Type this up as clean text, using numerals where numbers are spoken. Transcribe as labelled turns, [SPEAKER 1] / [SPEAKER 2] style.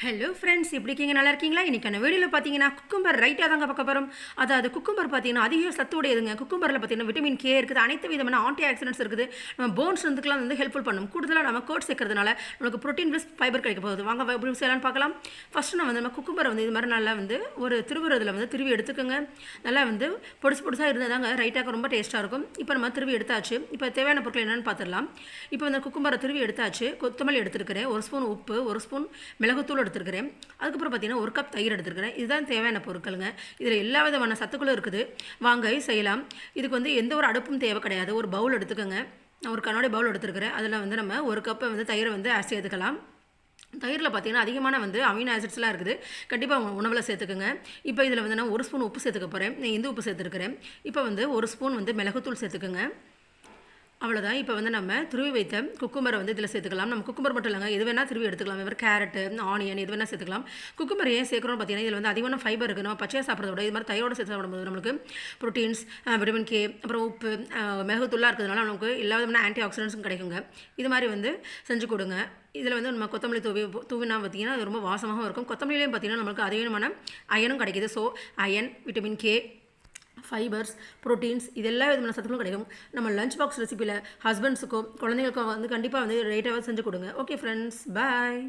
[SPEAKER 1] Hello friends, எப்படி இருக்கீங்க? நல்லா இருக்கீங்களா? இன்றைக்கான வீடியோவில் பார்த்தீங்கன்னா குக்கும்பர் ரைட்டாக தாங்க பார்க்க போகிறோம். அதாவது குக்கும்பர் பார்த்தீங்கன்னா அதிக சத்து உடையதுங்க. குக்கும்பரில் பார்த்தீங்கன்னா விட்டமின் கே இருக்குது, அனைத்து விதமான ஆன்டி ஆக்சிடென்ட்ஸ் இருக்குது. நம்ம போன்ஸ் வந்துக்கலாம் வந்து ஹெல்ப்ஃபுல் பண்ணும். கூடுதலாக நம்ம கோட் சேர்க்கறதுனால நமக்கு ப்ரோட்டீன் ப்ளஸ் ஃபைபர் கிடைக்க போகுது. வாங்க எப்படி செய்யலாம்னு பார்க்கலாம். ஃபஸ்ட்டு நம்ம நம்ம குக்கும்பரை வந்து இது மாதிரி நல்லா வந்து ஒரு திருவுறதில் வந்து திருவி எடுத்துக்கோங்க. நல்லா வந்து பொடிசு பொடிசாக இருந்தால் தாங்க ரைட்டாக ரொம்ப டேஸ்ட்டாக இருக்கும். இப்போ நம்ம திருவி எடுத்தாச்சு. இப்போ தேவையான பொருட்கள் என்னென்னு பார்த்துடலாம். இப்போ வந்து குக்கும்பரை திருவி எடுத்தாச்சு. கொத்தமல்லி எடுத்துருக்கிறேன், ஒரு ஸ்பூன் உப்பு, ஒரு ஸ்பூன் மிளகுத்தூள் எடுத்துருக்கிறேன். அதுக்கப்புறம் பார்த்தீங்கன்னா ஒரு கப் தயிர் எடுத்துருக்கிறேன். இதுதான் தேவையான பொருட்களுங்க. இதில் எல்லா விதமான சத்துக்களும் இருக்குது. வாங்க செய்யலாம். இதுக்கு வந்து எந்த ஒரு அடுப்பும் தேவை கிடையாது. ஒரு பவுல் எடுத்துக்கோங்க. நான் ஒரு கண்ணாடி பவுல் எடுத்துருக்கிறேன். அதில் வந்து நம்ம ஒரு கப்பை வந்து தயிரை வந்து சேர்த்துக்கலாம். தயிரில் பார்த்தீங்கன்னா அதிகமான வந்து அமினோ ஆசிட்ஸ்லாம் இருக்குது. கண்டிப்பாக அவங்க உணவில் சேர்த்துக்குங்க. இப்போ இதில் வந்து நான் ஒரு ஸ்பூன் உப்பு சேர்த்துக்க போகிறேன். நான் இந்து உப்பு சேர்த்துருக்கிறேன். இப்போ வந்து ஒரு ஸ்பூன் வந்து மிளகுத்தூள் சேர்த்துக்குங்க. அவ்வளோதான். இப்போ வந்து நம்ம துருவி வைத்த குக்கும்பரை வந்து இதில் சேர்த்துக்கலாம். நம்ம குக்கும்பர் மட்டும் இல்லைங்க, எது வேணால் துருவி எடுத்துக்கலாம். வேறு கேரட்டு, ஆனியன் எது வேணால் சேர்த்துக்கலாம். குக்கும்பர் ஏன் சேர்க்குறோம்னு பார்த்தீங்கன்னா இதில் வந்து அதிகமான ஃபைபர் இருக்குது. நம்ம பச்சையாக சாப்பிட்றத விட இது மாதிரி தயிரோடு சேர்த்து சாப்பிடும்போது நம்மளுக்கு ப்ரோட்டீன்ஸ், விட்டமின் கே, அப்புறம் உப்பு, மிளகுத்தூளாக இருக்கிறதுனால நமக்கு எல்லா விதமான ஆன்டி ஆக்சிடென்ட்ஸும் கிடைக்குங்க. இது மாதிரி வந்து செஞ்சு கொடுங்க. இதில் வந்து நம்ம கொத்தமல்லி தூவினா பார்த்திங்கன்னா அது ரொம்ப வாசமாகவும் இருக்கும். கொத்தமல்லிலையும் பார்த்திங்கன்னா நம்மளுக்கு அதிகமான அயனும் கிடைக்கிது. So iron, vitamin K, fibres, proteins இது எல்லா விதமான சத்துக்களும் கிடைக்கும். நம்ம லஞ்ச் பாக்ஸ் ரெசிபியில் ஹஸ்பண்ட்ஸுக்கும் குழந்தைங்களுக்கும் வந்து கண்டிப்பாக வந்து ரைட்டாக செஞ்சு கொடுங்க. ஓகே ஃப்ரெண்ட்ஸ், பாய்.